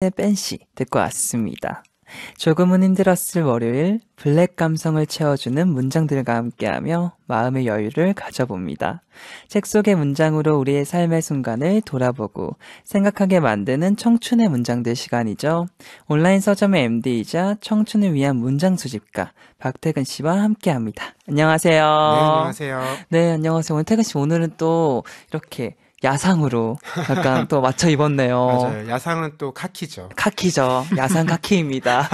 뺀씨 듣고 왔습니다. 조금은 힘들었을 월요일, 블랙 감성을 채워주는 문장들과 함께하며 마음의 여유를 가져봅니다. 책 속의 문장으로 우리의 삶의 순간을 돌아보고 생각하게 만드는 청춘의 문장들 시간이죠. 온라인 서점의 MD이자 청춘을 위한 문장 수집가 박태근 씨와 함께합니다. 안녕하세요. 네, 안녕하세요. 네, 안녕하세요. 오늘 태근 씨, 오늘은 또 이렇게 야상으로 약간 또 맞춰 입었네요. 맞아요. 야상은 또 카키죠. 카키죠. 야상 카키입니다.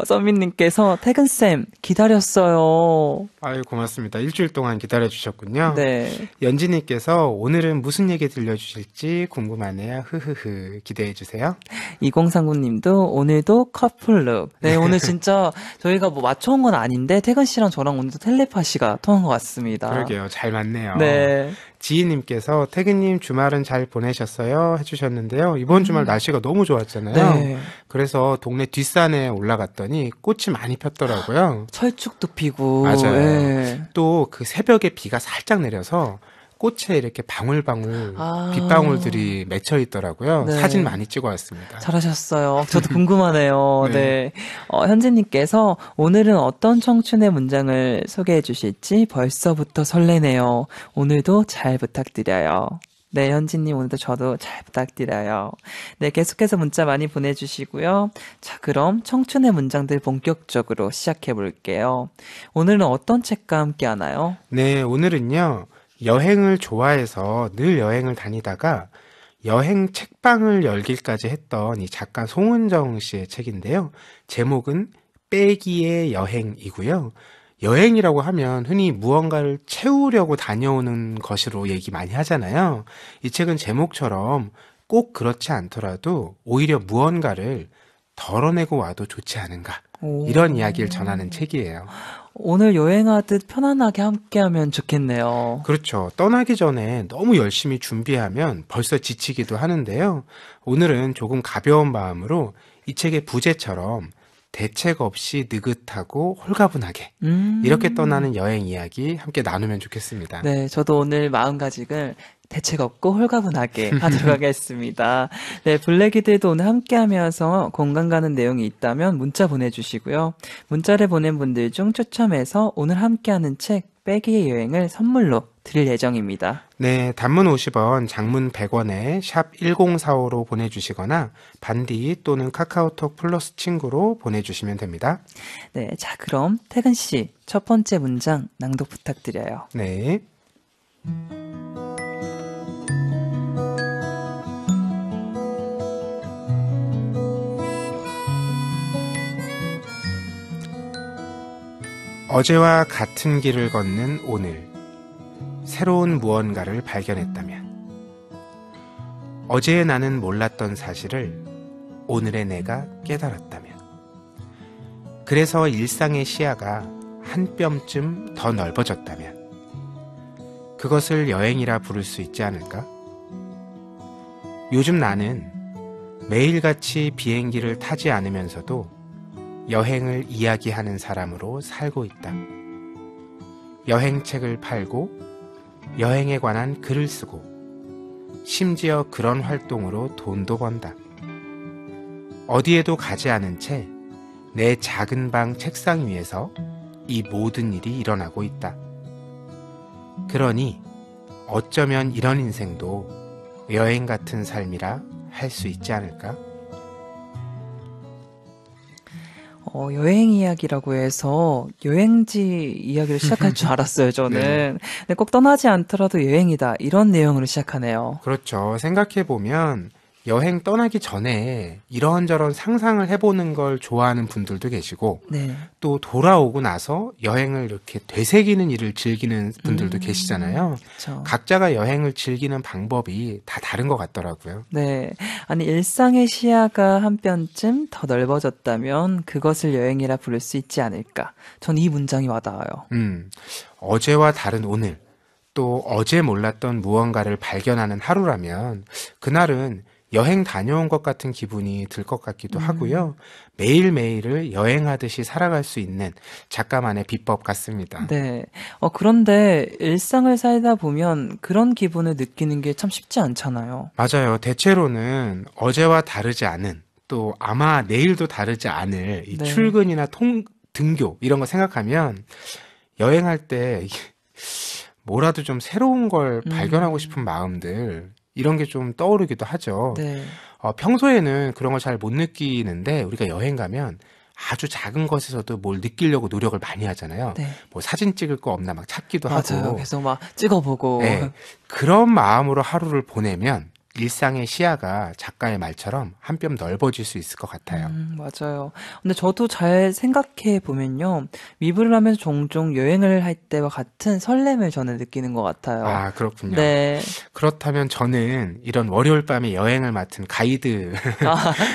썸민님께서 태근쌤 기다렸어요. 아유, 고맙습니다. 일주일 동안 기다려주셨군요. 네. 연지님께서 오늘은 무슨 얘기 들려주실지 궁금하네요. 흐흐흐. 기대해주세요. 2039님도 오늘도 커플룩. 네, 오늘 진짜 저희가 뭐 맞춰온 건 아닌데 태근 씨랑 저랑 오늘도 텔레파시가 통한 것 같습니다. 그러게요. 잘 맞네요. 네. 지희님께서 태근님 주말은 잘 보내셨어요? 해주셨는데요. 이번 주말 날씨가 너무 좋았잖아요. 네. 그래서 동네 뒷산에 올라갔더니 꽃이 많이 폈더라고요. 철쭉도 피고. 맞아요. 네. 또 그 새벽에 비가 살짝 내려서 꽃에 이렇게 방울방울 아. 빗방울들이 맺혀 있더라고요. 네. 사진 많이 찍어 왔습니다. 잘하셨어요. 저도 궁금하네요. 네. 네. 현진님께서 오늘은 어떤 청춘의 문장을 소개해 주실지 벌써부터 설레네요. 오늘도 잘 부탁드려요. 네, 현진님 오늘도 저도 잘 부탁드려요. 네, 계속해서 문자 많이 보내주시고요. 자, 그럼 청춘의 문장들 본격적으로 시작해 볼게요. 오늘은 어떤 책과 함께 하나요? 네, 오늘은요. 여행을 좋아해서 늘 여행을 다니다가 여행 책방을 열기까지 했던 이 작가 송은정 씨의 책인데요. 제목은 빼기의 여행이고요. 여행이라고 하면 흔히 무언가를 채우려고 다녀오는 것으로 얘기 많이 하잖아요. 이 책은 제목처럼 꼭 그렇지 않더라도 오히려 무언가를 덜어내고 와도 좋지 않은가. 이런 이야기를 전하는 책이에요. 오늘 여행하듯 편안하게 함께하면 좋겠네요. 그렇죠. 떠나기 전에 너무 열심히 준비하면 벌써 지치기도 하는데요. 오늘은 조금 가벼운 마음으로 이 책의 부제처럼 대책 없이 느긋하고 홀가분하게 이렇게 떠나는 여행 이야기 함께 나누면 좋겠습니다. 네, 저도 오늘 마음가짐을 대책 없고 홀가분하게 하도록 하겠습니다. 네, 블랙이들도 오늘 함께하면서 공감 가는 내용이 있다면 문자 보내주시고요. 문자를 보낸 분들 중 추첨해서 오늘 함께하는 책 빼기의 여행을 선물로 드릴 예정입니다. 네, 단문 50원, 장문 100원에 샵 1045로 보내주시거나 반디 또는 카카오톡 플러스 친구로 보내주시면 됩니다. 네, 자 그럼 태근 씨 첫 번째 문장 낭독 부탁드려요. 네. 어제와 같은 길을 걷는 오늘, 새로운 무언가를 발견했다면, 어제의 나는 몰랐던 사실을 오늘의 내가 깨달았다면, 그래서 일상의 시야가 한 뼘쯤 더 넓어졌다면, 그것을 여행이라 부를 수 있지 않을까? 요즘 나는 매일같이 비행기를 타지 않으면서도 여행을 이야기하는 사람으로 살고 있다. 여행책을 팔고 여행에 관한 글을 쓰고 심지어 그런 활동으로 돈도 번다. 어디에도 가지 않은 채 내 작은 방 책상 위에서 이 모든 일이 일어나고 있다. 그러니 어쩌면 이런 인생도 여행 같은 삶이라 할 수 있지 않을까? 여행 이야기라고 해서 여행지 이야기를 시작할 줄 알았어요, 저는. 네. 근데 꼭 떠나지 않더라도 여행이다. 이런 내용으로 시작하네요. 그렇죠. 생각해보면 여행 떠나기 전에 이런저런 상상을 해보는 걸 좋아하는 분들도 계시고 네. 또 돌아오고 나서 여행을 이렇게 되새기는 일을 즐기는 분들도 계시잖아요. 그쵸. 각자가 여행을 즐기는 방법이 다 다른 것 같더라고요. 네. 아니, 일상의 시야가 한 뼘쯤 더 넓어졌다면 그것을 여행이라 부를 수 있지 않을까. 전 이 문장이 와닿아요. 어제와 다른 오늘, 또 어제 몰랐던 무언가를 발견하는 하루라면 그날은 여행 다녀온 것 같은 기분이 들 것 같기도 하고요. 매일매일을 여행하듯이 살아갈 수 있는 작가만의 비법 같습니다. 네. 그런데 일상을 살다 보면 그런 기분을 느끼는 게 참 쉽지 않잖아요. 맞아요. 대체로는 어제와 다르지 않은 또 아마 내일도 다르지 않을 이 네. 출근이나 등교 이런 거 생각하면 여행할 때 이게 뭐라도 좀 새로운 걸 발견하고 싶은 마음들 이런 게 좀 떠오르기도 하죠. 네. 평소에는 그런 걸 잘 못 느끼는데 우리가 여행 가면 아주 작은 것에서도 뭘 느끼려고 노력을 많이 하잖아요. 네. 뭐 사진 찍을 거 없나 막 찾기도 맞아요. 하고. 계속 막 찍어보고. 네, 그런 마음으로 하루를 보내면 일상의 시야가 작가의 말처럼 한 뼘 넓어질 수 있을 것 같아요. 맞아요. 근데 저도 잘 생각해 보면요. 미부를 하면서 종종 여행을 할 때와 같은 설렘을 저는 느끼는 것 같아요. 아, 그렇군요. 네. 그렇다면 저는 이런 월요일 밤에 여행을 맡은 가이드라고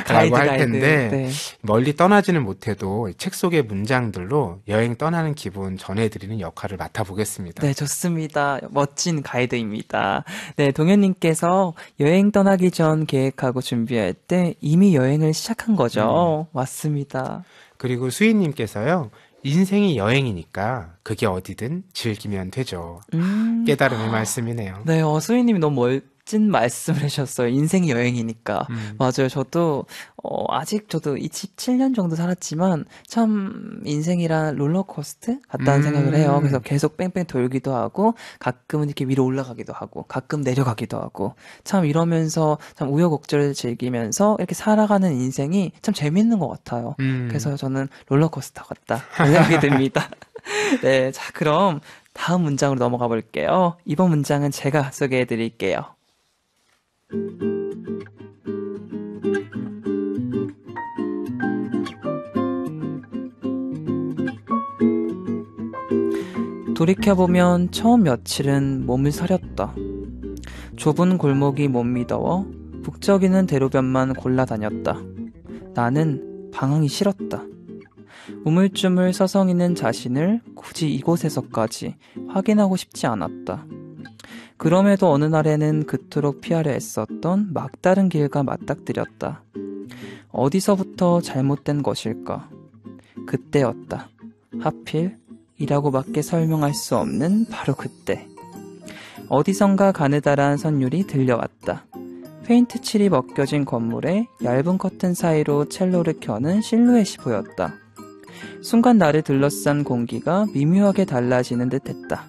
가이드, 할 가이드. 텐데 네. 멀리 떠나지는 못해도 책 속의 문장들로 여행 떠나는 기분 전해드리는 역할을 맡아보겠습니다. 네, 좋습니다. 멋진 가이드입니다. 네, 동현님께서 여행 떠나기 전 계획하고 준비할 때 이미 여행을 시작한 거죠. 맞습니다. 그리고 수인님께서요. 인생이 여행이니까 그게 어디든 즐기면 되죠. 깨달음의 말씀이네요. 네, 수희님이 너무 멋진 말씀을 해주셨어요. 인생이 여행이니까. 맞아요. 저도, 아직 저도 27년 정도 살았지만, 참, 인생이란 롤러코스터 같다는 생각을 해요. 그래서 계속 뺑뺑 돌기도 하고, 가끔은 이렇게 위로 올라가기도 하고, 가끔 내려가기도 하고, 참 이러면서 참 우여곡절을 즐기면서 이렇게 살아가는 인생이 참 재밌는 것 같아요. 그래서 저는 롤러코스터 같다. 그런 생각이 듭니다. 네, 자, 그럼 다음 문장으로 넘어가 볼게요. 이번 문장은 제가 소개해 드릴게요. 돌이켜보면 처음 며칠은 몸을 사렸다. 좁은 골목이 못 미더워 북적이는 대로변만 골라다녔다. 나는 방황이 싫었다. 우물쭈물 서성이는 자신을 굳이 이곳에서까지 확인하고 싶지 않았다. 그럼에도 어느 날에는 그토록 피하려 애썼던 막다른 길과 맞닥뜨렸다. 어디서부터 잘못된 것일까? 그때였다. 하필 이라고밖에 설명할 수 없는 바로 그때. 어디선가 가느다란 선율이 들려왔다. 페인트 칠이 벗겨진 건물에 얇은 커튼 사이로 첼로를 켜는 실루엣이 보였다. 순간 나를 둘러싼 공기가 미묘하게 달라지는 듯했다.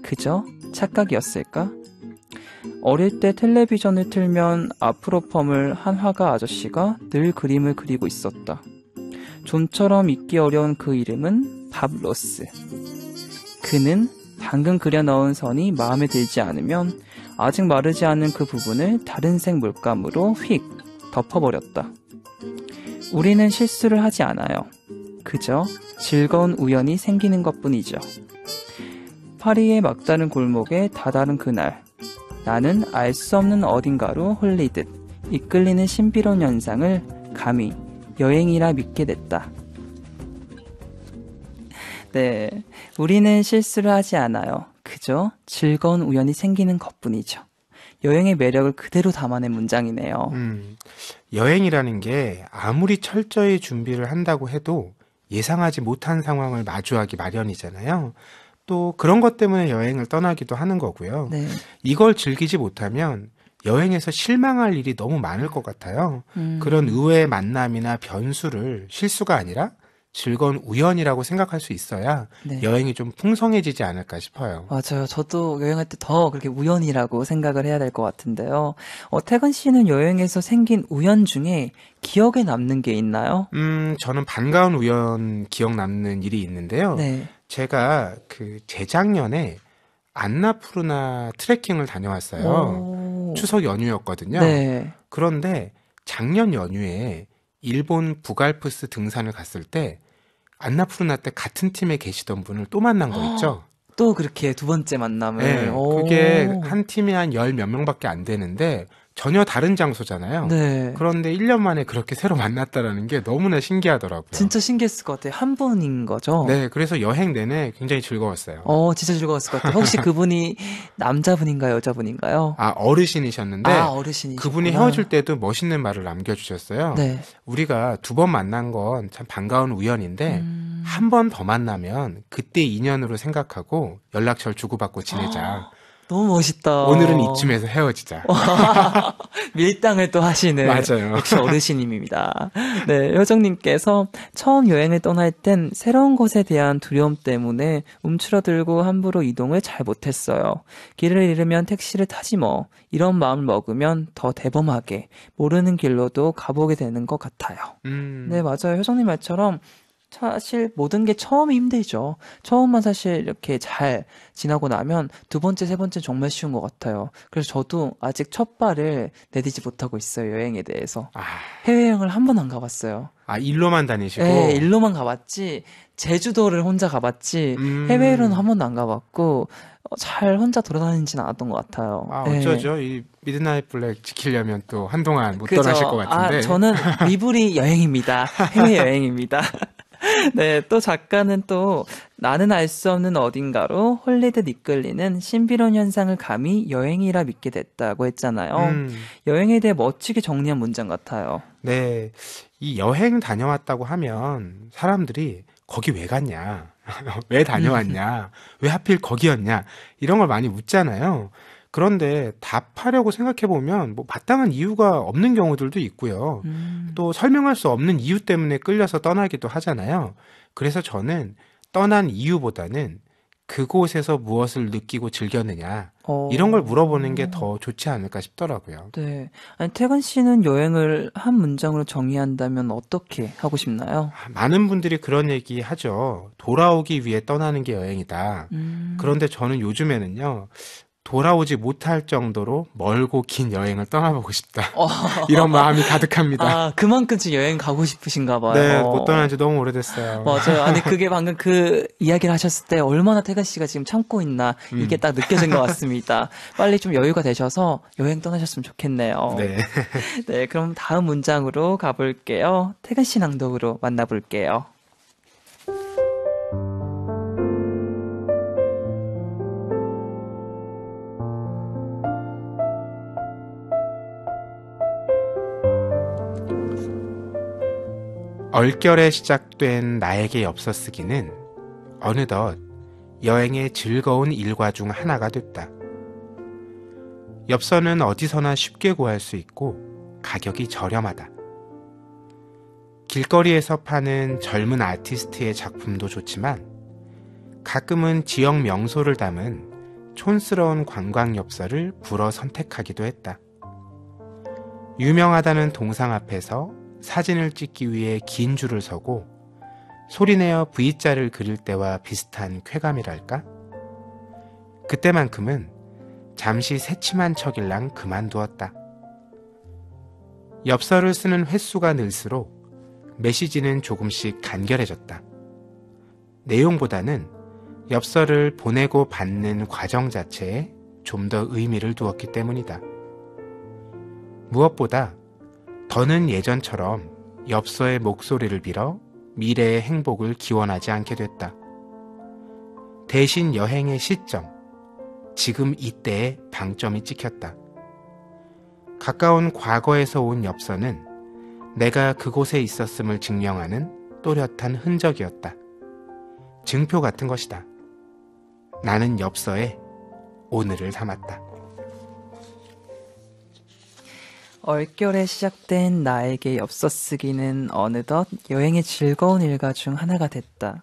그저 착각이었을까? 어릴 때 텔레비전을 틀면 앞으로 펌을 한 화가 아저씨가 늘 그림을 그리고 있었다. 좀처럼 잊기 어려운 그 이름은 밥 로스. 그는 방금 그려 넣은 선이 마음에 들지 않으면 아직 마르지 않은 그 부분을 다른 색 물감으로 휙 덮어버렸다. 우리는 실수를 하지 않아요. 그저 즐거운 우연이 생기는 것뿐이죠. 파리의 막다른 골목에 다다른 그날, 나는 알 수 없는 어딘가로 홀리듯 이끌리는 신비로운 현상을 감히 여행이라 믿게 됐다. 네, 우리는 실수를 하지 않아요. 그저 즐거운 우연이 생기는 것뿐이죠. 여행의 매력을 그대로 담아낸 문장이네요. 여행이라는 게 아무리 철저히 준비를 한다고 해도 예상하지 못한 상황을 마주하기 마련이잖아요. 또 그런 것 때문에 여행을 떠나기도 하는 거고요. 네. 이걸 즐기지 못하면 여행에서 실망할 일이 너무 많을 것 같아요. 그런 의외의 만남이나 변수를 실수가 아니라 즐거운 우연이라고 생각할 수 있어야 네. 여행이 좀 풍성해지지 않을까 싶어요. 맞아요. 저도 여행할 때 더 그렇게 우연이라고 생각을 해야 될 것 같은데요. 태근 씨는 여행에서 생긴 우연 중에 기억에 남는 게 있나요? 저는 반가운 우연 기억 남는 일이 있는데요. 네. 제가 그 재작년에 안나푸르나 트레킹을 다녀왔어요. 오. 추석 연휴였거든요. 네. 그런데 작년 연휴에 일본 북알프스 등산을 갔을 때 안나푸르나 때 같은 팀에 계시던 분을 또 만난 거 있죠? 또 그렇게 두 번째 만남을. 네, 오. 그게 한 팀에 한 열 몇 명밖에 안 되는데 전혀 다른 장소잖아요. 네. 그런데 1년 만에 그렇게 새로 만났다라는 게 너무나 신기하더라고요. 진짜 신기했을 것 같아요. 한 분인 거죠? 네, 그래서 여행 내내 굉장히 즐거웠어요. 진짜 즐거웠을 것 같아요. 혹시 그분이 남자분인가요, 여자분인가요? 아, 어르신이셨는데 어르신이셨구나. 그분이 헤어질 때도 멋있는 말을 남겨주셨어요. 네. 우리가 두 번 만난 건 참 반가운 우연인데 한 번 더 만나면 그때 인연으로 생각하고 연락처를 주고받고 지내자. 너무 멋있다. 오늘은 이쯤에서 헤어지자. 밀당을 또 하시는 맞아요. 역시 어르신님입니다. 네, 효정님께서 처음 여행을 떠날 땐 새로운 곳에 대한 두려움 때문에 움츠러들고 함부로 이동을 잘 못했어요. 길을 잃으면 택시를 타지 뭐. 이런 마음을 먹으면 더 대범하게 모르는 길로도 가보게 되는 것 같아요. 네, 맞아요. 효정님 말처럼 사실 모든 게 처음이 힘들죠. 처음만 사실 이렇게 잘 지나고 나면 두 번째, 세 번째 정말 쉬운 것 같아요. 그래서 저도 아직 첫 발을 내디지 못하고 있어요. 여행에 대해서. 아, 해외여행을 한 번 안 가봤어요. 일로만 다니시고. 네, 일로만 가봤지. 제주도를 혼자 가봤지. 해외로는 한 번도 안 가봤고 잘 혼자 돌아다니지는 않았던 것 같아요. 네. 어쩌죠? 이 미드나잇 블랙 지키려면 또 한동안 못 그죠? 떠나실 것 같은데. 저는 미부리 여행입니다. 해외 여행입니다. 네, 또 작가는 또 나는 알 수 없는 어딘가로 홀리듯 이끌리는 신비로운 현상을 감히 여행이라 믿게 됐다고 했잖아요. 여행에 대해 멋지게 정리한 문장 같아요. 네, 이 여행 다녀왔다고 하면 사람들이 거기 왜 갔냐? 왜 다녀왔냐? 왜 하필 거기였냐? 이런 걸 많이 묻잖아요. 그런데 답하려고 생각해보면 뭐 마땅한 이유가 없는 경우들도 있고요. 또 설명할 수 없는 이유 때문에 끌려서 떠나기도 하잖아요. 그래서 저는 떠난 이유보다는 그곳에서 무엇을 느끼고 즐겼느냐 이런 걸 물어보는 게 더 좋지 않을까 싶더라고요. 네. 아니, 태근 씨는 여행을 한 문장으로 정의한다면 어떻게 하고 싶나요? 많은 분들이 그런 얘기 하죠. 돌아오기 위해 떠나는 게 여행이다. 그런데 저는 요즘에는요. 돌아오지 못할 정도로 멀고 긴 여행을 떠나보고 싶다. 이런 마음이 가득합니다. 아, 그만큼 지금 여행 가고 싶으신가 봐요. 네, 못 떠난 지 너무 오래됐어요. 맞아요. 아니, 그게 방금 그 이야기를 하셨을 때 얼마나 태근 씨가 지금 참고 있나, 이게 딱 느껴진 것 같습니다. 빨리 좀 여유가 되셔서 여행 떠나셨으면 좋겠네요. 네. 네, 그럼 다음 문장으로 가볼게요. 태근 씨 낭독으로 만나볼게요. 얼결에 시작된 나에게 엽서 쓰기는 어느덧 여행의 즐거운 일과 중 하나가 됐다. 엽서는 어디서나 쉽게 구할 수 있고 가격이 저렴하다. 길거리에서 파는 젊은 아티스트의 작품도 좋지만 가끔은 지역 명소를 담은 촌스러운 관광 엽서를 불어 선택하기도 했다. 유명하다는 동상 앞에서 사진을 찍기 위해 긴 줄을 서고 소리내어 V자를 그릴 때와 비슷한 쾌감이랄까? 그때만큼은 잠시 새침한 척일랑 그만두었다. 엽서를 쓰는 횟수가 늘수록 메시지는 조금씩 간결해졌다. 내용보다는 엽서를 보내고 받는 과정 자체에 좀 더 의미를 두었기 때문이다. 무엇보다 더는 예전처럼 엽서의 목소리를 빌어 미래의 행복을 기원하지 않게 됐다. 대신 여행의 시점, 지금 이때에 방점이 찍혔다. 가까운 과거에서 온 엽서는 내가 그곳에 있었음을 증명하는 또렷한 흔적이었다. 증표 같은 것이다. 나는 엽서에 오늘을 담았다. 얼결에 시작된 나에게 엽서 쓰기는 어느덧 여행의 즐거운 일과 중 하나가 됐다.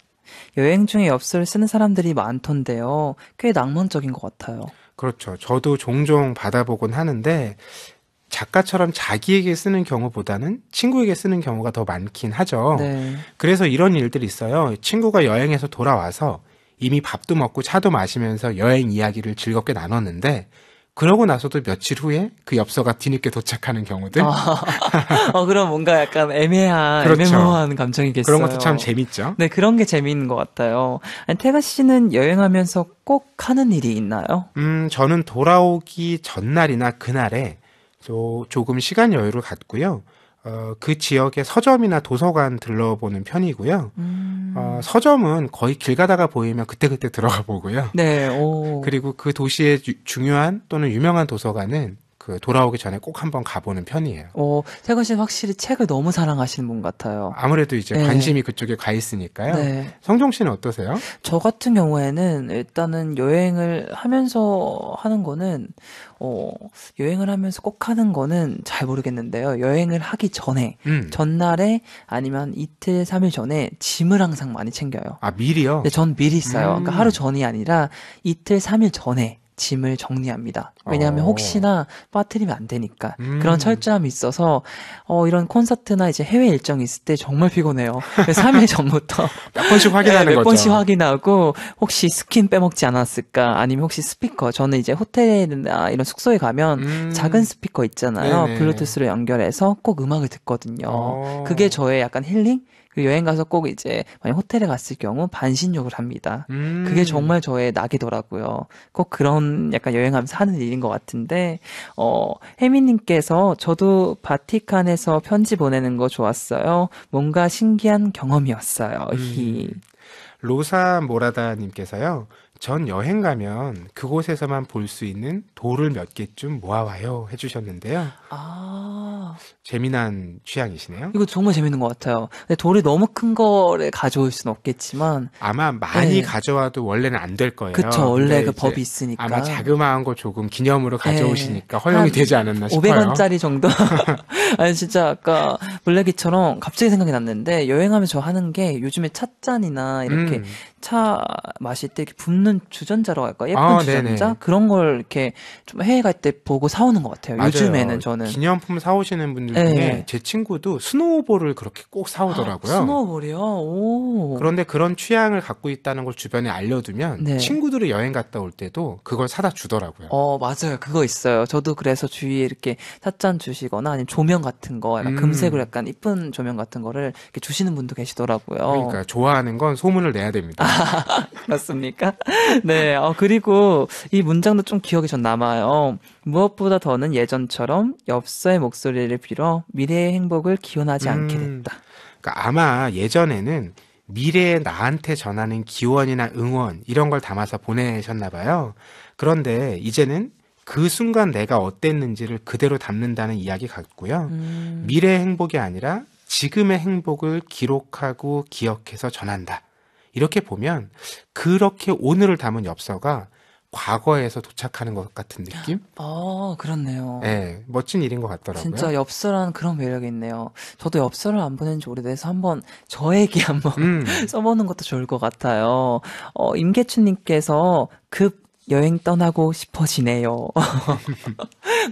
여행 중에 엽서를 쓰는 사람들이 많던데요. 꽤 낭만적인 것 같아요. 그렇죠. 저도 종종 받아보곤 하는데 작가처럼 자기에게 쓰는 경우보다는 친구에게 쓰는 경우가 더 많긴 하죠. 네. 그래서 이런 일들이 있어요. 친구가 여행에서 돌아와서 이미 밥도 먹고 차도 마시면서 여행 이야기를 즐겁게 나눴는데 그러고 나서도 며칠 후에 그 엽서가 뒤늦게 도착하는 경우들. 그럼 뭔가 약간 그렇죠. 애매모호한 감정이겠어요. 그런 것도 참 재밌죠. 네, 그런 게 재미있는 것 같아요. 아니, 태가 씨는 여행하면서 꼭 하는 일이 있나요? 저는 돌아오기 전날이나 그날에 조금 시간 여유를 갖고요. 그 지역의 서점이나 도서관 들러보는 편이고요. 서점은 거의 길 가다가 보이면 그때그때 들어가 보고요. 네, 오. 그리고 그 도시의 중요한 또는 유명한 도서관은 그 돌아오기 전에 꼭 한번 가보는 편이에요. 태건 씨는 확실히 책을 너무 사랑하시는 분 같아요. 아무래도 이제 네. 관심이 그쪽에 가 있으니까요. 네. 성종 씨는 어떠세요? 저 같은 경우에는 일단은 여행을 하면서 하는 거는, 여행을 하면서 꼭 하는 거는 잘 모르겠는데요. 여행을 하기 전에, 전날에 아니면 이틀, 3일 전에 짐을 항상 많이 챙겨요. 아, 미리요? 네, 전 미리 써요. 그러니까 하루 전이 아니라 이틀, 3일 전에 짐을 정리합니다. 왜냐하면 혹시나 빠뜨리면 안 되니까. 그런 철저함이 있어서 이런 콘서트나 이제 해외 일정이 있을 때 정말 피곤해요. 3일 전부터 몇 번씩 확인하는 몇 거죠. 번씩 확인하고 혹시 스킨 빼먹지 않았을까? 아니면 혹시 스피커, 저는 이제 호텔이나 이런 숙소에 가면 작은 스피커 있잖아요. 네네. 블루투스로 연결해서 꼭 음악을 듣거든요. 그게 저의 약간 힐링? 그 여행 가서 꼭 이제 만약 호텔에 갔을 경우 반신욕을 합니다. 그게 정말 저의 낙이더라고요. 꼭 그런 약간 여행하면서 하는 일인 것 같은데 혜미님께서 저도 바티칸에서 편지 보내는 거 좋았어요. 뭔가 신기한 경험이었어요. 로사 모라다님께서요. 전 여행 가면 그곳에서만 볼 수 있는 돌을 몇 개쯤 모아와요 해주셨는데요. 재미난 취향이시네요. 이거 정말 재밌는 것 같아요. 근데 돌이 너무 큰 거를 가져올 수는 없겠지만 아마 많이 네. 가져와도 원래는 안 될 거예요. 그쵸, 원래 근데 그 이제 법이 있으니까. 아마 자그마한 거 조금 기념으로 가져오시니까 허용이 한 되지 않았나 싶어요. 500원짜리 정도? 아니, 진짜 아까 블랙이처럼 갑자기 생각이 났는데, 여행하면서 저 하는 게 요즘에 찻잔이나 이렇게 차 마실 때 이렇게 붓는 주전자라고 할까? 예쁜 주전자? 네네. 그런 걸 이렇게 좀 해외 갈 때 보고 사오는 것 같아요. 맞아요. 요즘에는 저는. 기념품 사오시는 분들 네. 중에 제 친구도 스노우볼을 그렇게 꼭 사오더라고요. 스노우볼이요? 오. 그런데 그런 취향을 갖고 있다는 걸 주변에 알려두면 네. 친구들이 여행 갔다 올 때도 그걸 사다 주더라고요. 맞아요. 그거 있어요. 저도 그래서 주위에 이렇게 찻잔 주시거나 아니면 조명 같은 거, 약간 금색으로 약간 이쁜 조명 같은 거를 이렇게 주시는 분도 계시더라고요. 그러니까 좋아하는 건 소문을 내야 됩니다. 그렇습니까? 네. 그리고 이 문장도 좀 기억에 전 남아요. 무엇보다 더는 예전처럼 엽서의 목소리를 빌어 미래의 행복을 기원하지 않게 됐다. 그러니까 아마 예전에는 미래에 나한테 전하는 기원이나 응원 이런 걸 담아서 보내셨나 봐요. 그런데 이제는 그 순간 내가 어땠는지를 그대로 담는다는 이야기 같고요. 미래의 행복이 아니라 지금의 행복을 기록하고 기억해서 전한다. 이렇게 보면 그렇게 오늘을 담은 엽서가 과거에서 도착하는 것 같은 느낌? 그렇네요. 네, 멋진 일인 것 같더라고요. 진짜 엽서라는 그런 매력이 있네요. 저도 엽서를 안 보낸 지 오래돼서 한번 저에게 한번 써보는 것도 좋을 것 같아요. 임계춘님께서 급 여행 떠나고 싶어지네요.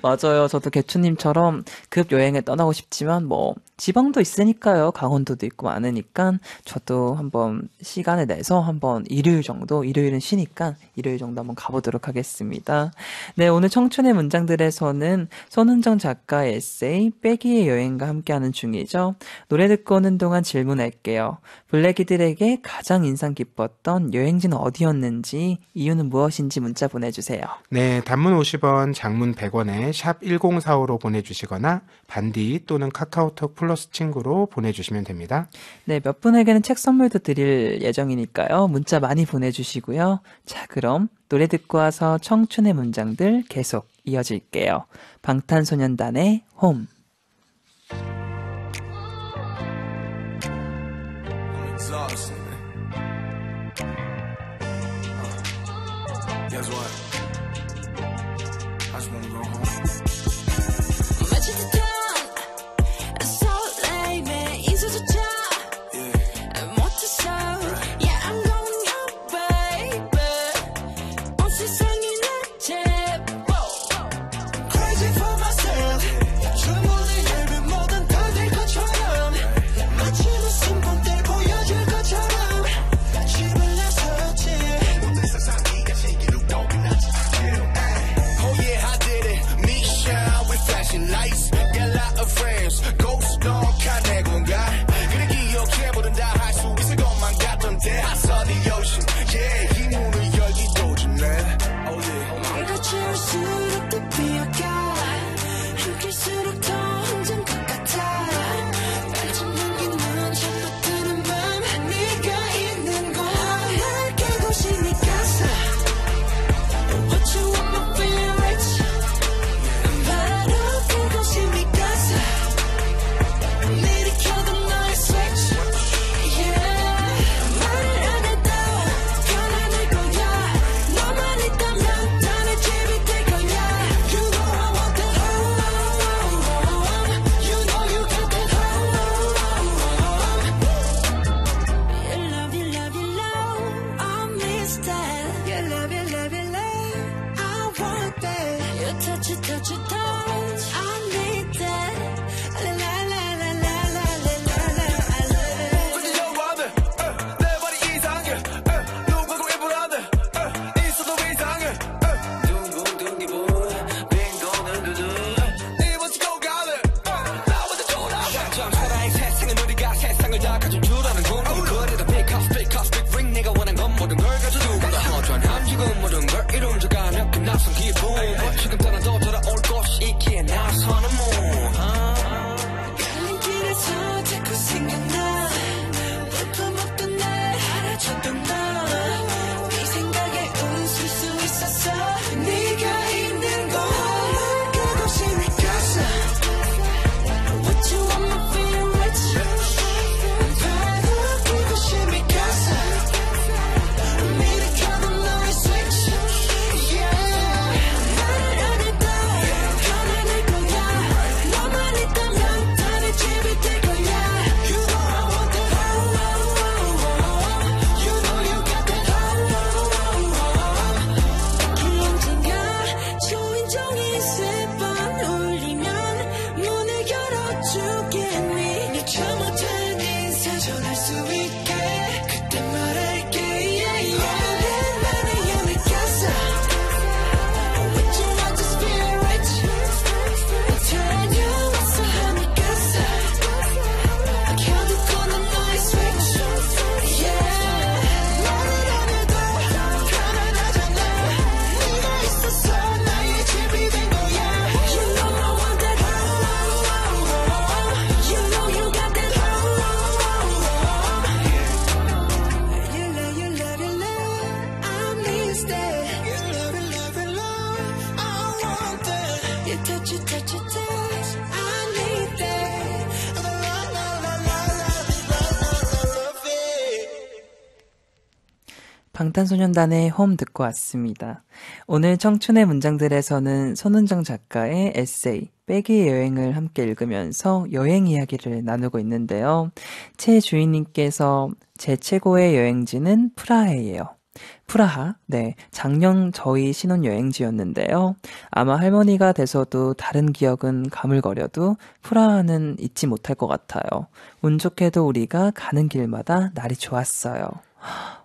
맞아요. 저도 개추님처럼 급 여행을 떠나고 싶지만 뭐 지방도 있으니까요. 강원도도 있고 많으니까 저도 한번 시간을 내서 한번 일요일은 쉬니까 일요일 정도 한번 가보도록 하겠습니다. 네, 오늘 청춘의 문장들에서는 손은정 작가의 에세이 빼기의 여행과 함께하는 중이죠. 노래 듣고 오는 동안 질문할게요. 블랙이들에게 가장 인상 깊었던 여행지는 어디였는지, 이유는 무엇인지 문자 보내주세요. 네, 단문 50원, 장문 100원에 샵 1045로 보내주시거나 반디 또는 카카오톡 플러스 친구로 보내주시면 됩니다. 네, 몇 분에게는 책 선물도 드릴 예정이니까요. 문자 많이 보내주시고요. 자, 그럼 노래 듣고 와서 청춘의 문장들 계속 이어질게요. 방탄소년단의 홈. Guess what? I just wanna go home. 수 있게 그때 말할게 yeah, yeah. 많이 연락했어 What you want to spirit Turn you 왔어 하니까서 켜두고는 너의 switch yeah 말을 안 해도 편안하잖아 네가 있어서 나의 집이 된 거야 You know I want that You know you got that You love, I miss that You love, I want that You touch, I need that love it 방탄소년단의 홈 듣고 왔습니다. 오늘 청춘의 문장들에서는 손은정 작가의 에세이 빼기의 여행을 함께 읽으면서 여행 이야기를 나누고 있는데요. 최 주인님께서 제 최고의 여행지는 프라하예요. 프라하? 네, 작년 저희 신혼여행지였는데요. 아마 할머니가 돼서도 다른 기억은 가물거려도 프라하는 잊지 못할 것 같아요. 운 좋게도 우리가 가는 길마다 날이 좋았어요.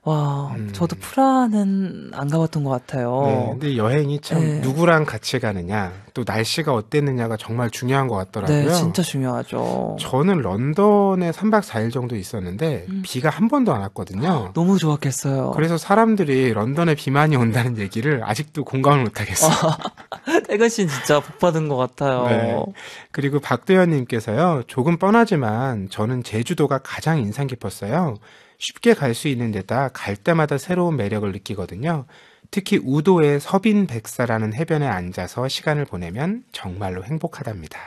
와, 저도 프라하는 안 가봤던 것 같아요. 네, 근데 여행이 참 네. 누구랑 같이 가느냐, 또 날씨가 어땠느냐가 정말 중요한 것 같더라고요. 네, 진짜 중요하죠. 저는 런던에 3박 4일 정도 있었는데 비가 한 번도 안 왔거든요. 너무 좋았겠어요. 그래서 사람들이 런던에 비 많이 온다는 얘기를 아직도 공감을 못 하겠어요. 태근 씨는 진짜 복 받은 것 같아요. 네. 그리고 박도현님께서요. 조금 뻔하지만 저는 제주도가 가장 인상 깊었어요. 쉽게 갈 수 있는 데다 갈 때마다 새로운 매력을 느끼거든요. 특히 우도의 서빈백사라는 해변에 앉아서 시간을 보내면 정말로 행복하답니다.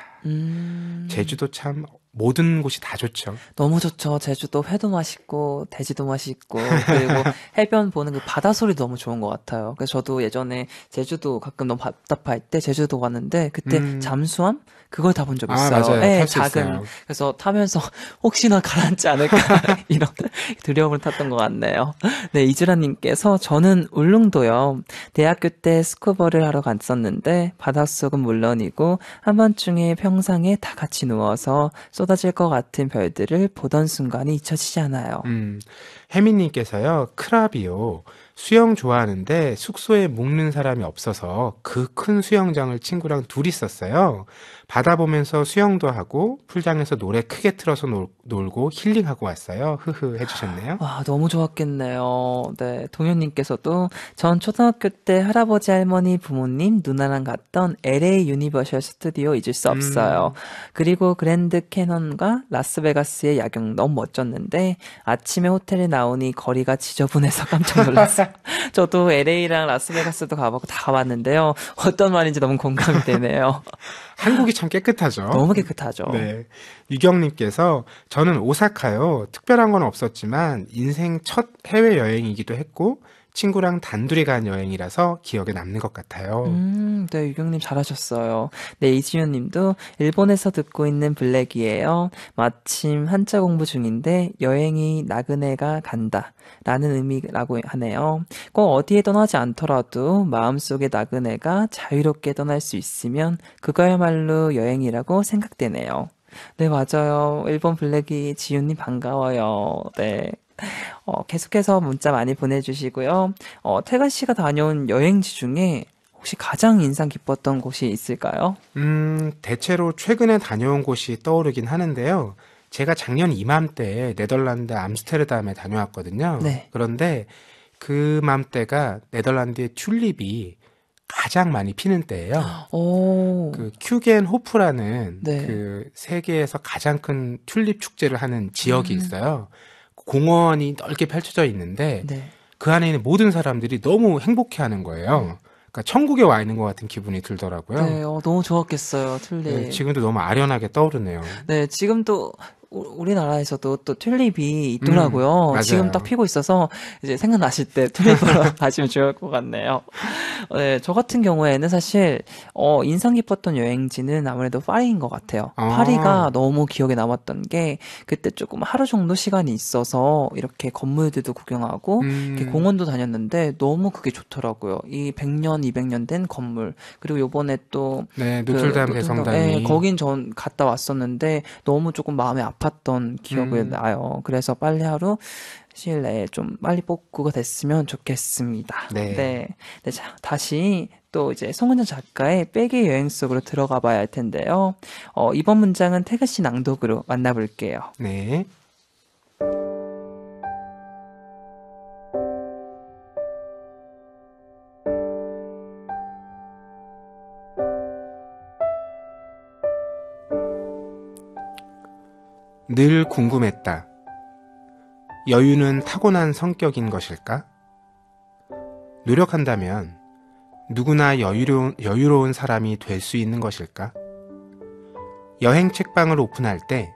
제주도 참 모든 곳이 다 좋죠. 너무 좋죠. 제주도 회도 맛있고 돼지도 맛있고 그리고 해변 보는 그 바다 소리 너무 좋은 것 같아요. 그래서 저도 예전에 제주도 가끔 너무 답답할 때 제주도 갔는데 그때 잠수함 그걸 타본 적 있어요. 맞아요. 네, 탈수 작은. 있어요. 그래서 타면서 혹시나 가라앉지 않을까 이런 두려움을 탔던 것 같네요. 네, 이주라님께서 저는 울릉도요. 대학교 때 스쿠버를 하러 갔었는데 바닷속은 물론이고 한밤중에 평상에 다 같이 누워서 쏟아질 것 같은 별들을 보던 순간이 잊혀지지 않아요. 혜민님께서요. 크랍이요. 수영 좋아하는데 숙소에 묵는 사람이 없어서 그 큰 수영장을 친구랑 둘이 썼어요. 바다 보면서 수영도 하고 풀장에서 노래 크게 틀어서 놀고 힐링하고 왔어요. 흐흐 해주셨네요. 와, 너무 좋았겠네요. 네, 동현님께서도 전 초등학교 때 할아버지, 할머니, 부모님, 누나랑 갔던 LA 유니버셜 스튜디오 잊을 수 없어요. 그리고 그랜드 캐넌과 라스베가스의 야경 너무 멋졌는데 아침에 호텔에 나오니 거리가 지저분해서 깜짝 놀랐어요. 저도 LA랑 라스베가스도 가보고 다 가봤는데요. 어떤 말인지 너무 공감이 되네요. 한국이 참 깨끗하죠. 너무 깨끗하죠. 네. 유경님께서 저는 오사카요. 특별한 건 없었지만 인생 첫 해외여행이기도 했고 친구랑 단둘이 간 여행이라서 기억에 남는 것 같아요. 네, 유경님 잘하셨어요. 네, 이지현 님도 일본에서 듣고 있는 블랙이에요. 마침 한자 공부 중인데 여행이 나그네가 간다 라는 의미라고 하네요. 꼭 어디에 떠나지 않더라도 마음속의 나그네가 자유롭게 떠날 수 있으면 그거야말로 여행이라고 생각되네요. 네, 맞아요. 일본 블랙이 지윤님 반가워요. 네. 계속해서 문자 많이 보내주시고요. 태관 씨가 다녀온 여행지 중에 혹시 가장 인상 깊었던 곳이 있을까요? 대체로 최근에 다녀온 곳이 떠오르긴 하는데요. 제가 작년 이맘때 네덜란드 암스테르담에 다녀왔거든요. 네. 그런데 그 맘때가 네덜란드의 튤립이 가장 많이 피는 때예요. 오, 그 큐겐호프라는 네. 그 세계에서 가장 큰 튤립 축제를 하는 지역이 있어요. 공원이 넓게 펼쳐져 있는데 네. 그 안에 있는 모든 사람들이 너무 행복해하는 거예요. 그러니까 천국에 와 있는 것 같은 기분이 들더라고요. 네, 너무 좋았겠어요, 튤립. 네, 지금도 너무 아련하게 떠오르네요. 네, 지금도 우리나라에서도 또 튤립이 있더라고요. 맞아요. 지금 딱 피고 있어서 이제 생각나실 때 튤립 보러 가시면 좋을 것 같네요. 네, 저 같은 경우에는 사실 인상 깊었던 여행지는 아무래도 파리인 것 같아요. 아. 파리가 너무 기억에 남았던 게 그때 조금 하루 정도 시간이 있어서 이렇게 건물들도 구경하고 이렇게 공원도 다녔는데 너무 그게 좋더라고요. 이 100년, 200년 된 건물 그리고 요번에 또 네, 노틀담 대성당이 네, 거긴 전 갔다 왔었는데 너무 조금 마음이 아팠던 기억이 나요. 그래서 빨리 하루 시일 내에 좀 빨리 복구가 됐으면 좋겠습니다. 네. 네, 자, 다시 또 이제 송은정 작가의 백의 여행 속으로 들어가 봐야 할 텐데요. 이번 문장은 태근 씨 낭독으로 만나볼게요. 네. 늘 궁금했다. 여유는 타고난 성격인 것일까? 노력한다면 누구나 여유로운 사람이 될 수 있는 것일까? 여행 책방을 오픈할 때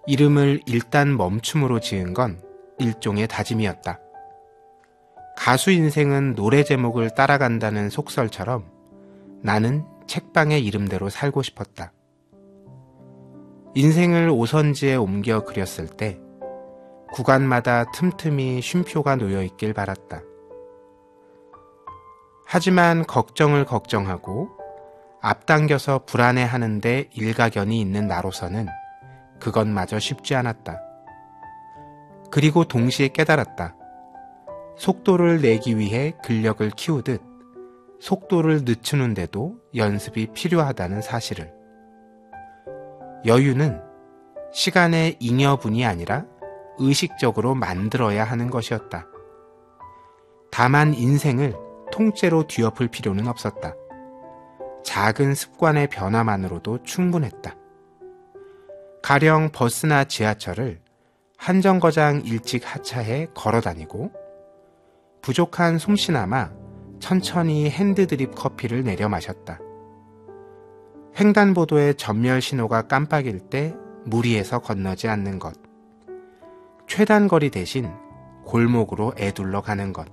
이름을 일단 멈춤으로 지은 건 일종의 다짐이었다. 가수 인생은 노래 제목을 따라간다는 속설처럼 나는 책방의 이름대로 살고 싶었다. 인생을 오선지에 옮겨 그렸을 때 구간마다 틈틈이 쉼표가 놓여 있길 바랐다. 하지만 걱정을 걱정하고 앞당겨서 불안해하는데 일가견이 있는 나로서는 그것마저 쉽지 않았다. 그리고 동시에 깨달았다. 속도를 내기 위해 근력을 키우듯 속도를 늦추는데도 연습이 필요하다는 사실을. 여유는 시간의 잉여분이 아니라 의식적으로 만들어야 하는 것이었다. 다만 인생을 통째로 뒤엎을 필요는 없었다. 작은 습관의 변화만으로도 충분했다. 가령 버스나 지하철을 한 정거장 일찍 하차해 걸어다니고 부족한 솜씨나마 천천히 핸드드립 커피를 내려 마셨다. 횡단보도의 전멸 신호가 깜빡일 때 무리해서 건너지 않는 것. 최단거리 대신 골목으로 애둘러 가는 것.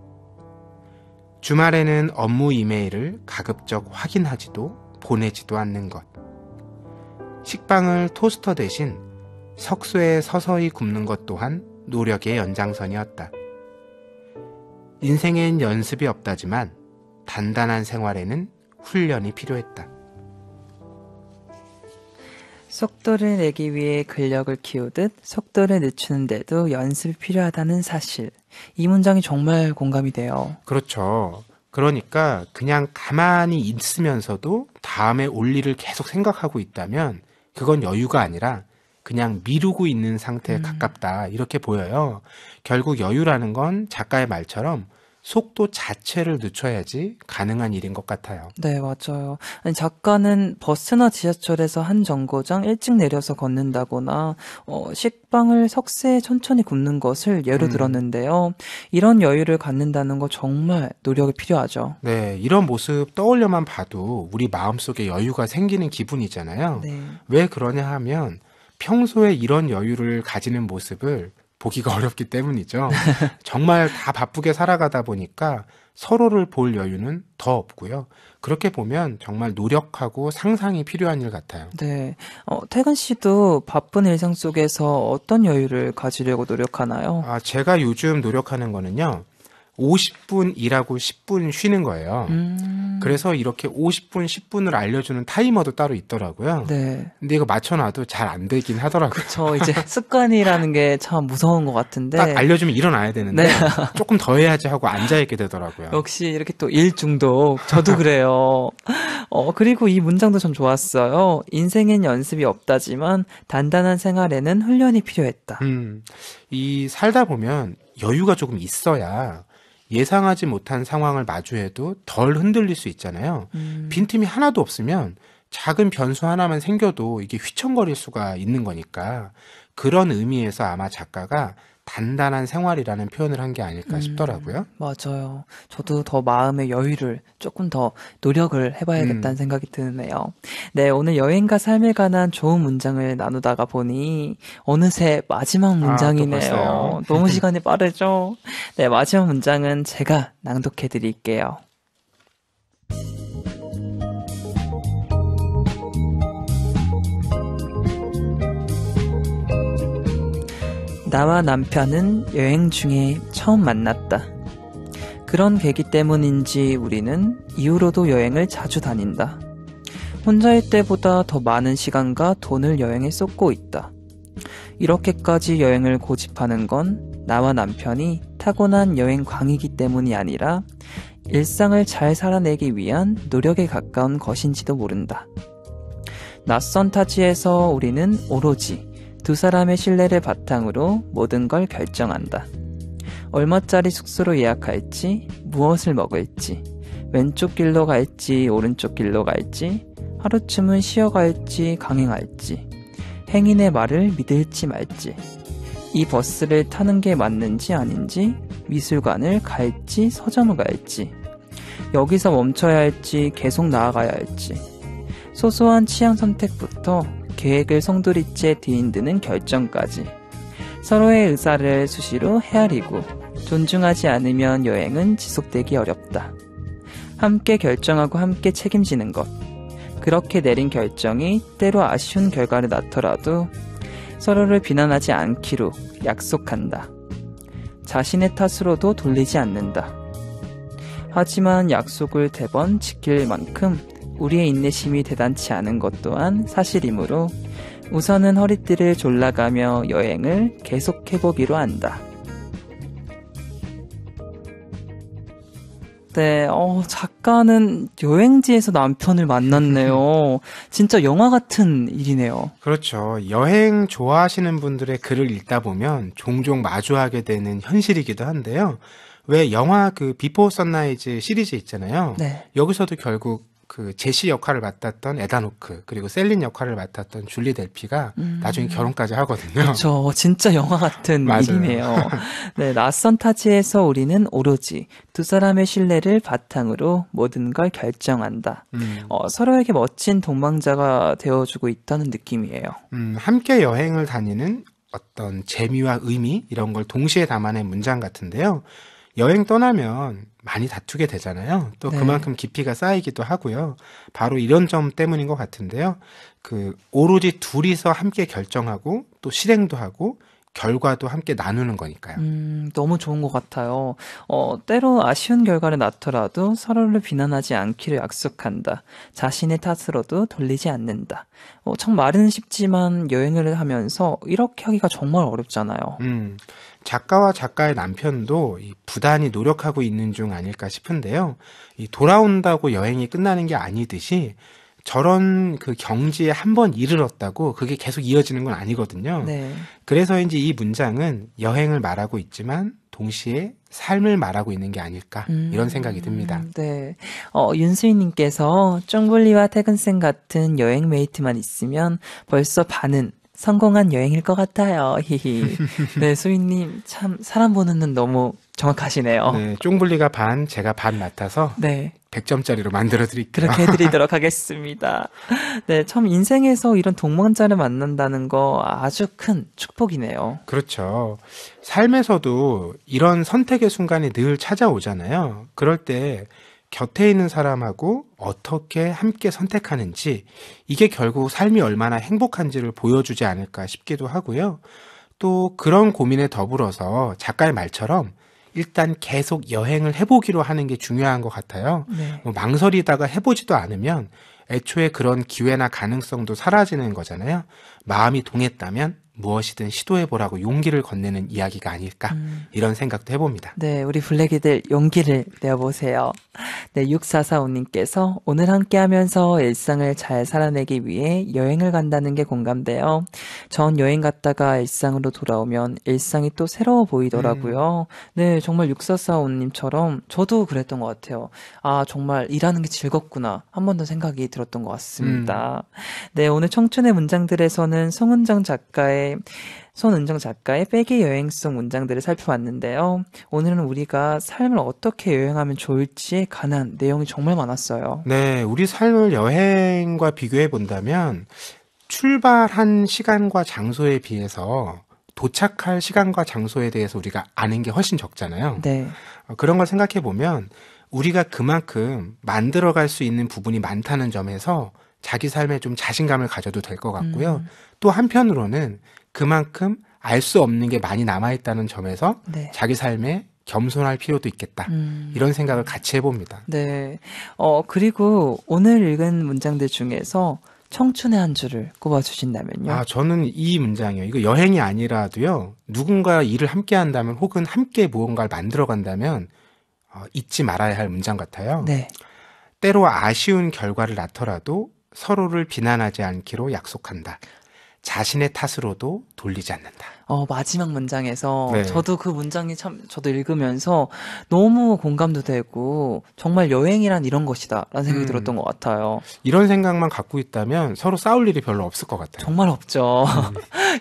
주말에는 업무 이메일을 가급적 확인하지도 보내지도 않는 것. 식빵을 토스터 대신 석쇠에 서서히 굽는 것 또한 노력의 연장선이었다. 인생엔 연습이 없다지만 단단한 생활에는 훈련이 필요했다. 속도를 내기 위해 근력을 키우듯 속도를 늦추는데도 연습이 필요하다는 사실. 이 문장이 정말 공감이 돼요. 그렇죠. 그러니까 그냥 가만히 있으면서도 다음에 올 일을 계속 생각하고 있다면 그건 여유가 아니라 그냥 미루고 있는 상태에 가깝다 이렇게 보여요. 결국 여유라는 건 작가의 말처럼 속도 자체를 늦춰야지 가능한 일인 것 같아요. 네, 맞아요. 아니, 작가는 버스나 지하철에서 한 정거장 일찍 내려서 걷는다거나 식빵을 석쇠에 천천히 굽는 것을 예로 들었는데요. 이런 여유를 갖는다는 거 정말 노력이 필요하죠. 네, 이런 모습 떠올려만 봐도 우리 마음속에 여유가 생기는 기분이잖아요. 네. 왜 그러냐 하면 평소에 이런 여유를 가지는 모습을 보기가 어렵기 때문이죠. 정말 다 바쁘게 살아가다 보니까 서로를 볼 여유는 더 없고요. 그렇게 보면 정말 노력하고 상상이 필요한 일 같아요. 네. 태근 씨도 바쁜 일상 속에서 어떤 여유를 가지려고 노력하나요? 제가 요즘 노력하는 거는요. 50분 일하고 10분 쉬는 거예요. 그래서 이렇게 50분, 10분을 알려주는 타이머도 따로 있더라고요. 네. 근데 이거 맞춰놔도 잘 안 되긴 하더라고요. 저 이제 습관이라는 게 참 무서운 것 같은데. 딱 알려주면 일어나야 되는데 네. 조금 더 해야지 하고 앉아있게 되더라고요. 역시 이렇게 또 일 중독. 저도 그래요. 그리고 이 문장도 참 좋았어요. 인생엔 연습이 없다지만 단단한 생활에는 훈련이 필요했다. 이 살다 보면 여유가 조금 있어야 예상하지 못한 상황을 마주해도 덜 흔들릴 수 있잖아요. 빈틈이 하나도 없으면 작은 변수 하나만 생겨도 이게 휘청거릴 수가 있는 거니까 그런 의미에서 아마 작가가 단단한 생활이라는 표현을 한 게 아닐까 싶더라고요. 맞아요. 저도 더 마음의 여유를 조금 더 노력을 해봐야겠다는 생각이 드네요. 네, 오늘 여행과 삶에 관한 좋은 문장을 나누다가 보니 어느새 마지막 문장이네요. 벌써요? 너무 시간이 빠르죠? 네, 마지막 문장은 제가 낭독해 드릴게요. 나와 남편은 여행 중에 처음 만났다. 그런 계기 때문인지 우리는 이후로도 여행을 자주 다닌다. 혼자일 때보다 더 많은 시간과 돈을 여행에 쏟고 있다. 이렇게까지 여행을 고집하는 건 나와 남편이 타고난 여행광이기 때문이 아니라 일상을 잘 살아내기 위한 노력에 가까운 것인지도 모른다. 낯선 타지에서 우리는 오로지 두 사람의 신뢰를 바탕으로 모든 걸 결정한다. 얼마짜리 숙소로 예약할지, 무엇을 먹을지, 왼쪽 길로 갈지, 오른쪽 길로 갈지, 하루쯤은 쉬어갈지, 강행할지, 행인의 말을 믿을지 말지, 이 버스를 타는 게 맞는지 아닌지, 미술관을 갈지, 서점을 갈지, 여기서 멈춰야 할지, 계속 나아가야 할지, 소소한 취향 선택부터 계획을 송두리째 뒤흔드는 결정까지 서로의 의사를 수시로 헤아리고 존중하지 않으면 여행은 지속되기 어렵다. 함께 결정하고 함께 책임지는 것. 그렇게 내린 결정이 때로 아쉬운 결과를 낳더라도 서로를 비난하지 않기로 약속한다. 자신의 탓으로도 돌리지 않는다. 하지만 약속을 대번 지킬 만큼 우리의 인내심이 대단치 않은 것 또한 사실이므로 우선은 허리띠를 졸라가며 여행을 계속해보기로 한다. 네, 작가는 여행지에서 남편을 만났네요. 진짜 영화 같은 일이네요. 그렇죠. 여행 좋아하시는 분들의 글을 읽다 보면 종종 마주하게 되는 현실이기도 한데요. 왜 영화 그 비포 선라이즈 시리즈 있잖아요. 네. 여기서도 결국 그 제시 역할을 맡았던 에단 호크 그리고 셀린 역할을 맡았던 줄리 델피가 나중에 결혼까지 하거든요. 그렇죠. 진짜 영화 같은 맞아요. 일이네요. 네, 낯선 타지에서 우리는 오로지 두 사람의 신뢰를 바탕으로 모든 걸 결정한다. 서로에게 멋진 동반자가 되어주고 있다는 느낌이에요. 함께 여행을 다니는 어떤 재미와 의미 이런 걸 동시에 담아낸 문장 같은데요. 여행 떠나면 많이 다투게 되잖아요. 또 네. 그만큼 깊이가 쌓이기도 하고요. 바로 이런 점 때문인 것 같은데요. 그 오로지 둘이서 함께 결정하고 또 실행도 하고 결과도 함께 나누는 거니까요. 너무 좋은 것 같아요. 때로 아쉬운 결과를 낳더라도 서로를 비난하지 않기로 약속한다. 자신의 탓으로도 돌리지 않는다. 참 말은 쉽지만 여행을 하면서 이렇게 하기가 정말 어렵잖아요. 작가와 작가의 남편도 이 부단히 노력하고 있는 중 아닐까 싶은데요. 이 돌아온다고 여행이 끝나는 게 아니듯이 저런 그 경지에 한 번 이르렀다고 그게 계속 이어지는 건 아니거든요. 네. 그래서인지 이 문장은 여행을 말하고 있지만 동시에 삶을 말하고 있는 게 아닐까 이런 생각이 듭니다. 네. 윤수희님께서 쫑블리와 태근쌤 같은 여행 메이트만 있으면 벌써 반은 성공한 여행일 것 같아요. 히히. 네, 수희님 참 사람 보는 눈 너무 정확하시네요. 네, 쫑블리가 반, 제가 반 맡아서 네. 100점짜리로 만들어 드릴게요. 그렇게 해드리도록 하겠습니다. 네, 참 인생에서 이런 동반자를 만난다는 거 아주 큰 축복이네요. 그렇죠. 삶에서도 이런 선택의 순간이 늘 찾아오잖아요. 그럴 때 곁에 있는 사람하고 어떻게 함께 선택하는지 이게 결국 삶이 얼마나 행복한지를 보여주지 않을까 싶기도 하고요. 또 그런 고민에 더불어서 작가의 말처럼 일단 계속 여행을 해보기로 하는 게 중요한 것 같아요. 네. 망설이다가 해보지도 않으면 애초에 그런 기회나 가능성도 사라지는 거잖아요. 마음이 동했다면 무엇이든 시도해보라고 용기를 건네는 이야기가 아닐까 이런 생각도 해봅니다. 네, 우리 블랙이들 용기를 내어보세요. 네, 6445님께서 오늘 함께 하면서 일상을 잘 살아내기 위해 여행을 간다는 게 공감돼요. 전 여행 갔다가 일상으로 돌아오면 일상이 또 새로워 보이더라고요. 네, 정말 6445님처럼 저도 그랬던 것 같아요. 아, 정말 일하는 게 즐겁구나. 한 번 더 생각이 들었던 것 같습니다. 네, 오늘 청춘의 문장들에서는 손은정 작가의 빼기 여행 속 문장들을 살펴봤는데요. 오늘은 우리가 삶을 어떻게 여행하면 좋을지에 관한 내용이 정말 많았어요. 네, 우리 삶을 여행과 비교해 본다면 출발한 시간과 장소에 비해서 도착할 시간과 장소에 대해서 우리가 아는 게 훨씬 적잖아요. 네. 그런 걸 생각해 보면 우리가 그만큼 만들어갈 수 있는 부분이 많다는 점에서 자기 삶에 좀 자신감을 가져도 될 것 같고요. 또 한편으로는 그만큼 알 수 없는 게 많이 남아있다는 점에서 네. 자기 삶에 겸손할 필요도 있겠다. 이런 생각을 같이 해봅니다. 네. 그리고 오늘 읽은 문장들 중에서 청춘의 한 줄을 꼽아주신다면요? 아, 저는 이 문장이요. 이거 여행이 아니라도요. 누군가 일을 함께 한다면 혹은 함께 무언가를 만들어 간다면 잊지 말아야 할 문장 같아요. 네. 때로 아쉬운 결과를 낳더라도 서로를 비난하지 않기로 약속한다. 자신의 탓으로도 돌리지 않는다. 마지막 문장에서 네. 저도 그 문장이 참 저도 읽으면서 너무 공감도 되고 정말 여행이란 이런 것이다 라는 생각이 들었던 것 같아요. 이런 생각만 갖고 있다면 서로 싸울 일이 별로 없을 것 같아요. 정말 없죠.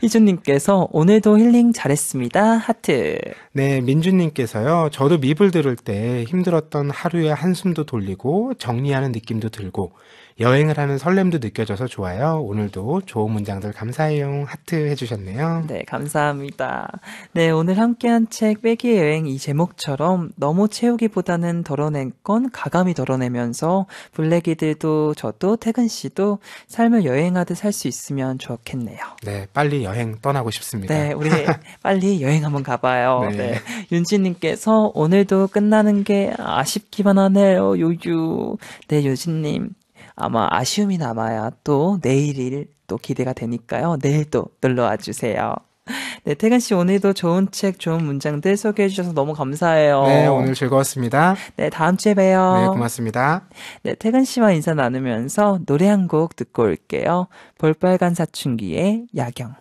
희준님께서 오늘도 힐링 잘했습니다. 하트. 네, 민주님께서요. 저도 밉을 들을 때 힘들었던 하루의 한숨도 돌리고 정리하는 느낌도 들고 여행을 하는 설렘도 느껴져서 좋아요. 오늘도 좋은 문장들 감사해요. 하트 해주셨네요. 네, 감사합니다. 네, 오늘 함께한 책 빼기의 여행 이 제목처럼 너무 채우기보다는 덜어낸 건 가감히 덜어내면서 블랙이들도 저도 태근 씨도 삶을 여행하듯 살 수 있으면 좋겠네요. 네, 빨리 여행 떠나고 싶습니다. 네, 우리 빨리 여행 한번 가봐요. 네. 네. 윤지님께서 오늘도 끝나는 게 아쉽기만 하네요. 요유. 네, 유진님. 아마 아쉬움이 남아야 또 내일이 또 기대가 되니까요. 내일 또 놀러와 주세요. 네, 태근 씨 오늘도 좋은 책, 좋은 문장들 소개해 주셔서 너무 감사해요. 네, 오늘 즐거웠습니다. 네, 다음 주에 봬요. 네, 고맙습니다. 네, 태근 씨와 인사 나누면서 노래 한 곡 듣고 올게요. 볼빨간 사춘기의 야경.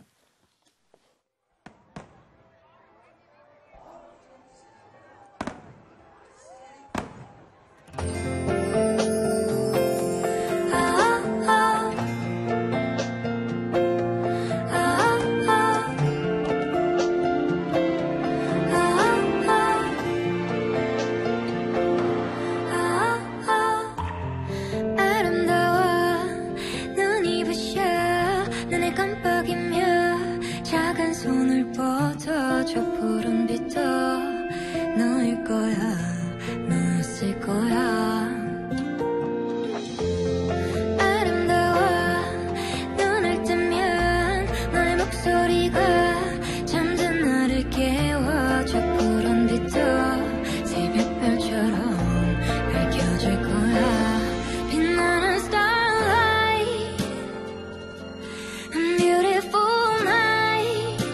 아름다워 눈이 부셔 눈을 깜빡이며 작은 손을 뻗어 저 푸른 빛도 너일 거야 너였을 거야 아름다워 눈을 뜨면 너의 목소리가 잠든 나를 깨워 저 푸른 빛도 새벽별처럼 밝혀질 거야 빛나는 starlight A beautiful night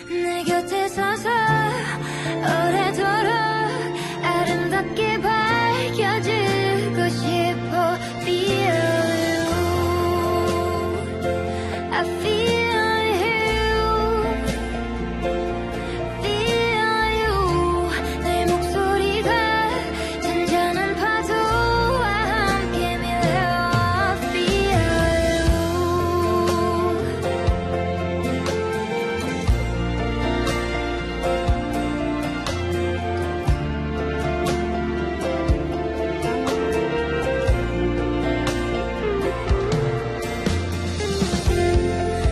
내 곁에 서서 오래도록 아름답게 밝혀주고 싶어 Feel you I feel you Feel you 내 목소리가 잔잔한 파도와 함께 밀려 Feel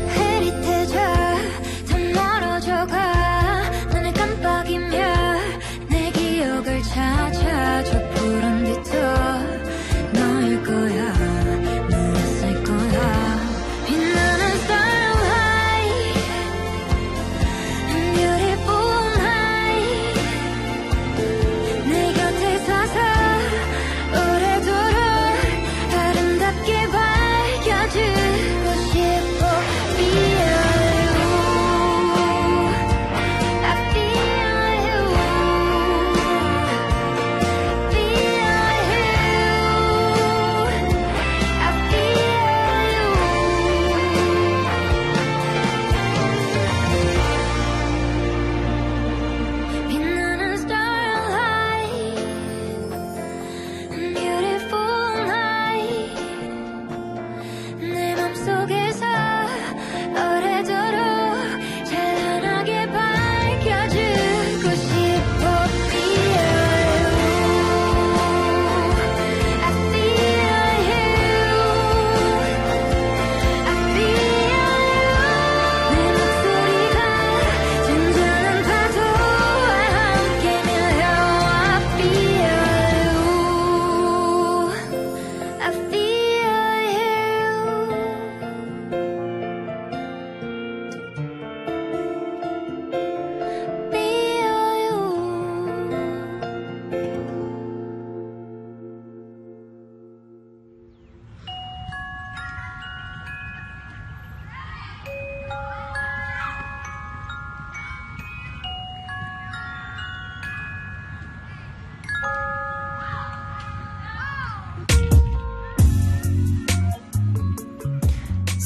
흐릿해져 더 멀어져가 눈을 깜빡이며 내 기억을 찾아 저 푸른 빛도 너일 거야 너였을 거야 빛나는 starlight A beautiful night 내 곁에 서서 오래도록 아름답게 밝혀주고 싶어 Feel you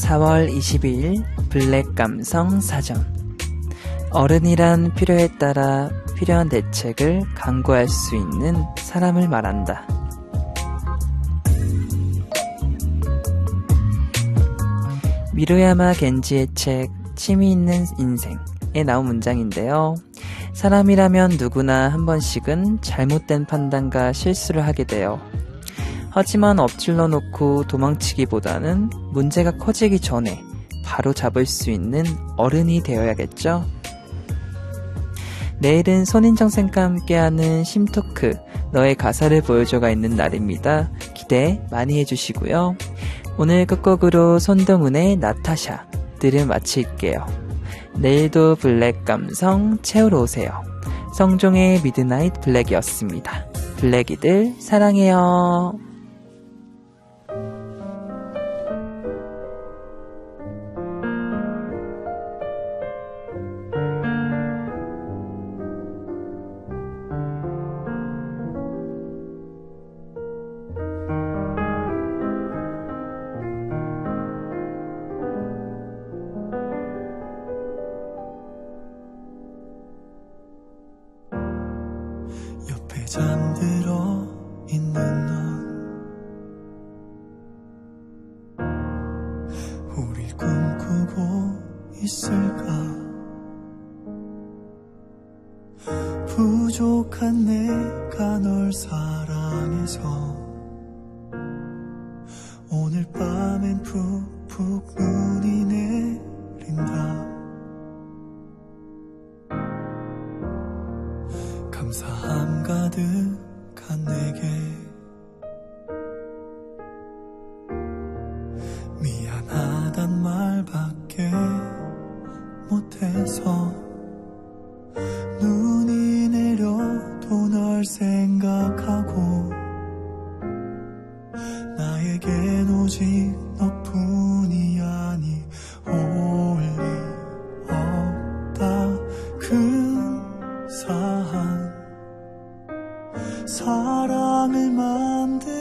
4월 22일 블랙 감성 사전. 어른이란 필요에 따라 필요한 대책을 강구할 수 있는 사람을 말한다. 미루야마 겐지의 책 취미 있는 인생에 나온 문장인데요. 사람이라면 누구나 한 번씩은 잘못된 판단과 실수를 하게 돼요. 하지만 엎질러 놓고 도망치기보다는 문제가 커지기 전에 바로 잡을 수 있는 어른이 되어야겠죠? 내일은 손인정 쌤과 함께하는 심토크 너의 가사를 보여줘가 있는 날입니다. 기대 많이 해주시고요. 오늘 끝곡으로 손동훈의 나타샤 들을 마칠게요. 내일도 블랙 감성 채우러 오세요. 성종의 미드나잇 블랙이었습니다. 블랙이들 사랑해요. 옆에 잠들어 있는 넌 우릴 꿈꾸고 있을까? 부족한 내가 널 사랑해서 오늘 밤엔 푹푹 눈이 내린다. 감사함 가득한 내게 미안하단 말밖에 못해서 눈이 내려도 널 생각하고 나에겐 오직 너뿐이 아니 올 리 없다. 근사한 사랑을 만들